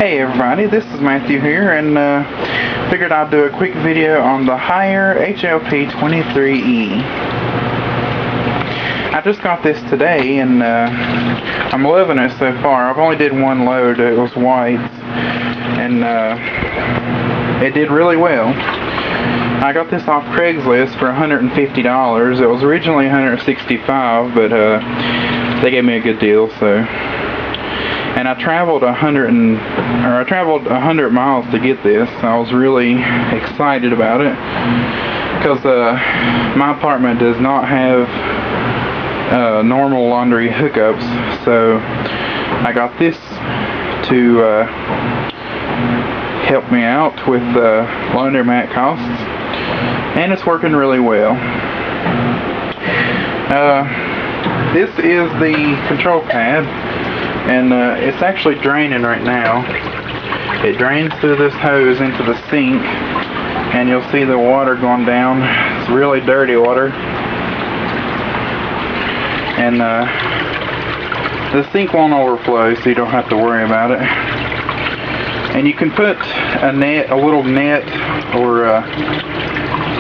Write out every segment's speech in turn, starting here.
Hey everybody, this is Matthew here, and figured I'd do a quick video on the Haier HLP23E. I just got this today, and I'm loving it so far. I've only did one load. It was whites, and it did really well. I got this off Craigslist for $150. It was originally $165, but they gave me a good deal, so. And I traveled 100 miles to get this. I was really excited about it because my apartment does not have normal laundry hookups, so I got this to help me out with laundromat costs, and it's working really well. This is the control pad, and it's actually draining right now. It drains through this hose into the sink, and you'll see the water going down. It's really dirty water, and the sink won't overflow, so you don't have to worry about it. And you can put a little net, or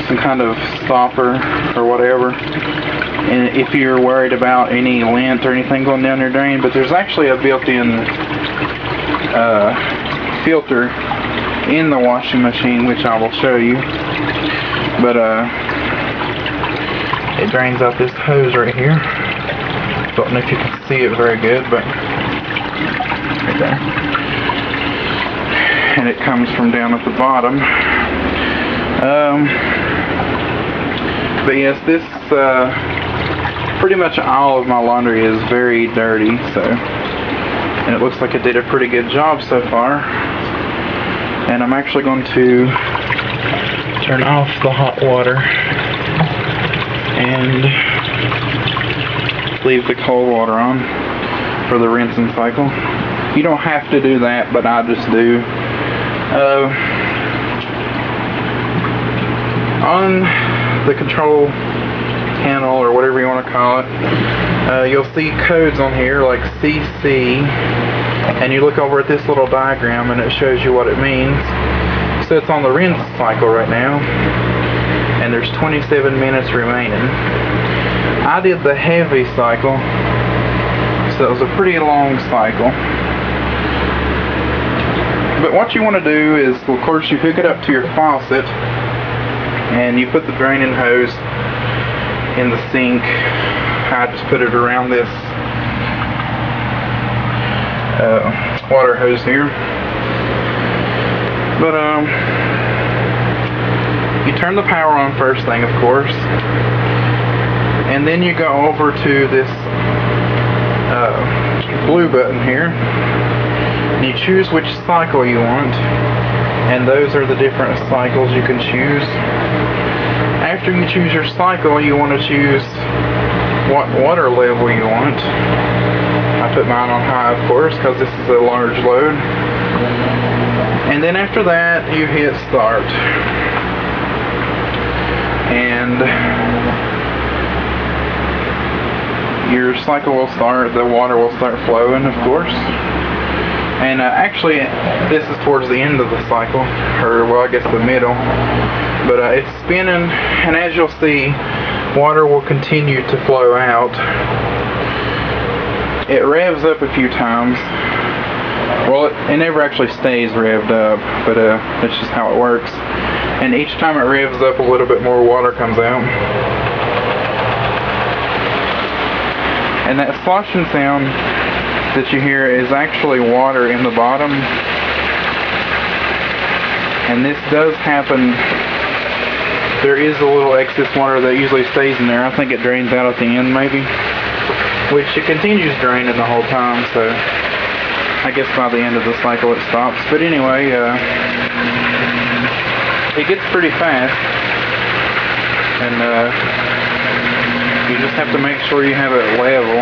some kind of stopper or whatever, and if you're worried about any lint or anything going down your drain. But there's actually a built-in filter in the washing machine, which I will show you. But it drains out this hose right here. Don't know if you can see it very good, but right there. And it comes from down at the bottom. But yes, this pretty much all of my laundry is very dirty, so, and it looks like it did a pretty good job so far. And I'm actually going to turn off the hot water and leave the cold water on for the rinsing cycle. You don't have to do that, but I just do. On the control panel, or whatever you want to call it, you'll see codes on here like CC, and you look over at this little diagram and it shows you what it means. So it's on the rinse cycle right now, and there's 27 minutes remaining. I did the heavy cycle, so it was a pretty long cycle. But what you want to do is, of course, you hook it up to your faucet, and you put the draining hose in the sink. I just put it around this water hose here. But you turn the power on first thing, of course, and then you go over to this blue button here, and you choose which cycle you want, and those are the different cycles you can choose. After you choose your cycle, you want to choose what water level you want. I put mine on high, of course, because this is a large load. And then after that, you hit start. And your cycle will start, the water will start flowing, of course. And actually, this is towards the end of the cycle, or well, I guess the middle. But it's spinning, and as you'll see, water will continue to flow out. It revs up a few times. Well, it never actually stays revved up, but that's just how it works. And each time it revs up, a little bit more water comes out. And that sloshing sound that you hear is actually water in the bottom. And this does happen. There is a little excess water that usually stays in there. I think it drains out at the end, maybe. Which it continues draining the whole time, so I guess by the end of the cycle it stops. But anyway, it gets pretty fast. And you just have to make sure you have it level.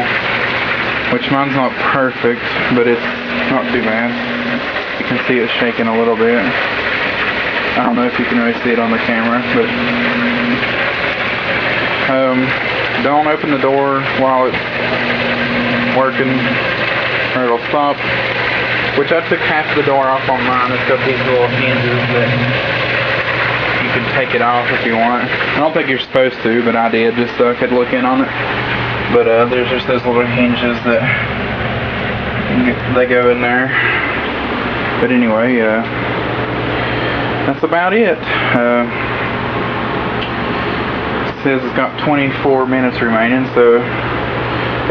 Which mine's not perfect, but it's not too bad. You can see it shaking a little bit. I don't know if you can really see it on the camera, but don't open the door while it's working, or it'll stop. which I took half the door off on mine. It's got these little hinges that you can take it off if you want. I don't think you're supposed to, but I did just so I could look in on it. But there's just those little hinges that they go in there. But anyway, that's about it. It says it's got 24 minutes remaining, so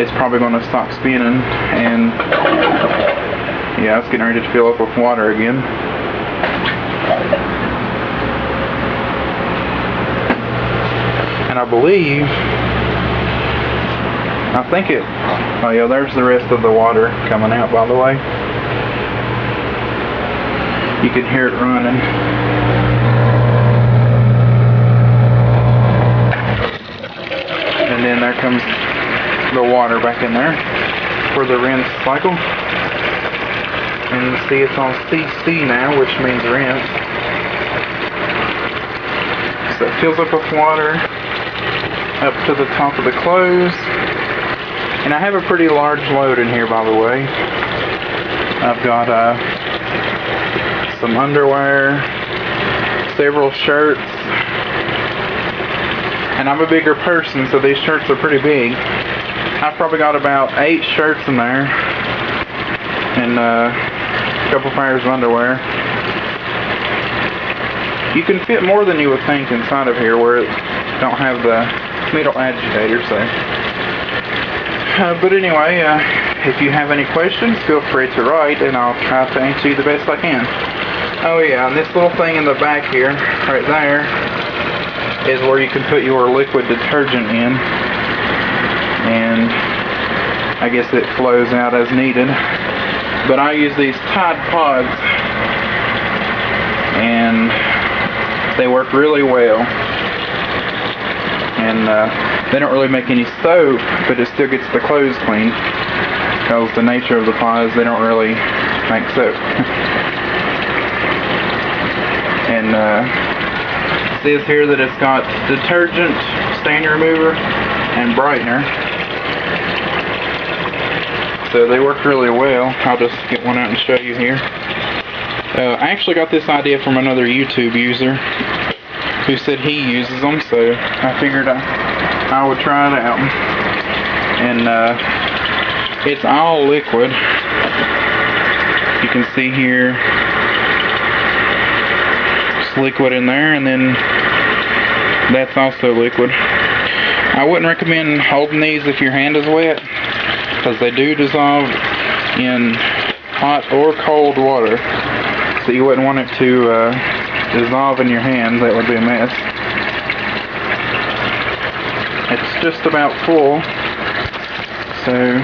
it's probably going to stop spinning. And yeah, it's getting ready to fill up with water again. And I think it, oh yeah, there's the rest of the water coming out, by the way. You can hear it running. And then there comes the water back in there for the rinse cycle. And you see it's on CC now, which means rinse. So it fills up with water up to the top of the clothes. And I have a pretty large load in here, by the way. I've got some underwear, several shirts, and I'm a bigger person, so these shirts are pretty big. I've probably got about 8 shirts in there, and a couple pairs of underwear. You can fit more than you would think inside of here, where it don't have the middle agitator, so. But anyway, if you have any questions, feel free to write, and I'll try to answer you the best I can. Oh yeah, and this little thing in the back here, right there, is where you can put your liquid detergent in. And I guess it flows out as needed. But I use these Tide Pods, and they work really well. And they don't really make any soap, but it still gets the clothes clean, because the nature of the pods, they don't really make soap. And it says here that it's got detergent, stain remover, and brightener. So they work really well. I'll just get one out and show you here. I actually got this idea from another YouTube user who said he uses them, so I figured I would try it out. And it's all liquid. You can see here, it's liquid in there, and then that's also liquid. I wouldn't recommend holding these if your hand is wet, because they do dissolve in hot or cold water. So you wouldn't want it to dissolve in your hand. That would be a mess. It's just about full, so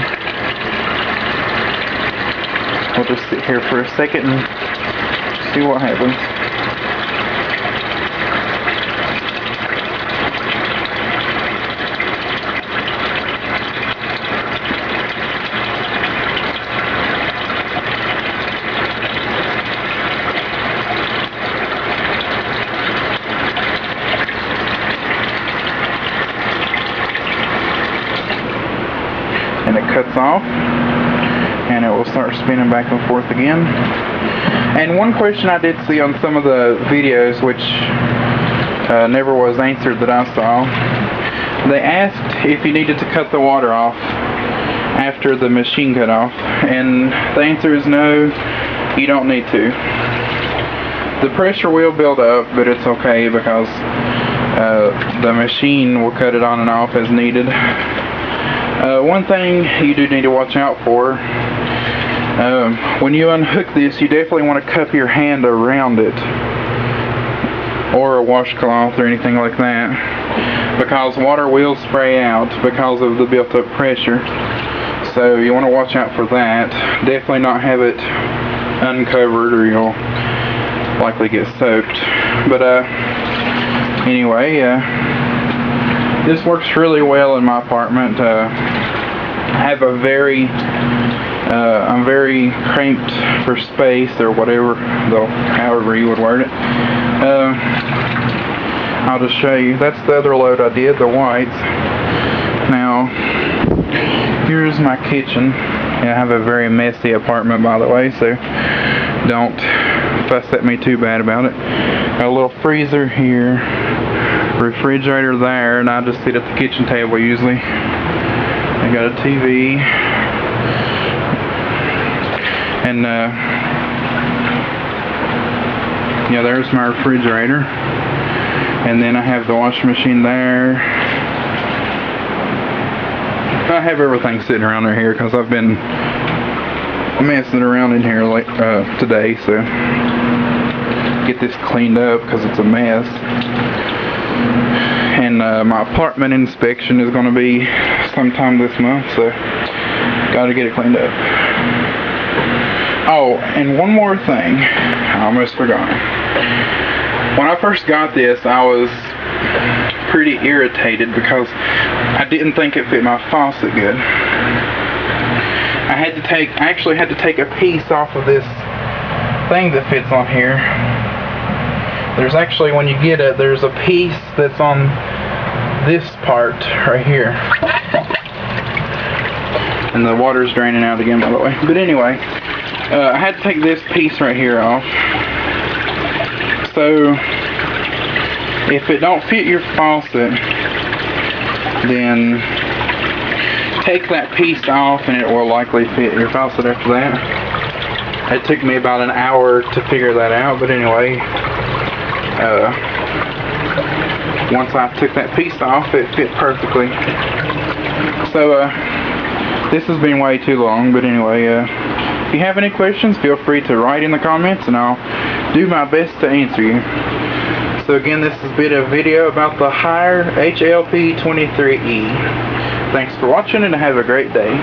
we'll just sit here for a second and see what happens. And it cuts off, and it will start spinning back and forth again. And one question I did see on some of the videos, which never was answered that I saw, they asked if you needed to cut the water off after the machine cut off, and the answer is no, you don't need to. The pressure will build up, but it's okay, because the machine will cut it on and off as needed. One thing you do need to watch out for, when you unhook this, you definitely want to cup your hand around it, or a washcloth or anything like that, because water will spray out because of the built up pressure. So you want to watch out for that. Definitely not have it uncovered, or you'll likely get soaked. But anyway, this works really well in my apartment. I have a I'm very cramped for space, or whatever, though, however you would word it. I'll just show you. That's the other load I did, the whites. Now, here's my kitchen. I have a very messy apartment, by the way, so don't fuss at me too bad about it. Got a little freezer here, refrigerator there, and I just sit at the kitchen table usually. I got a TV, and yeah, there's my refrigerator, and then I have the washing machine there. I have everything sitting around right here because I've been messing around in here like today, so get this cleaned up because it's a mess. And my apartment inspection is going to be sometime this month, so got to get it cleaned up. Oh, and one more thing, I almost forgot. When I first got this, I was pretty irritated because I didn't think it fit my faucet good. I actually had to take a piece off of this thing that fits on here. There's actually, when you get it, there's a piece that's on this part right here. And the water's draining out again, by the way. But anyway, I had to take this piece right here off. So if it don't fit your faucet, then take that piece off and it will likely fit your faucet after that. It took me about an hour to figure that out, but anyway, once I took that piece off, it fit perfectly. So this has been way too long, but anyway, if you have any questions, feel free to write in the comments and I'll do my best to answer you. So again, this has been a video about the Haier HLP23E. Thanks for watching and have a great day.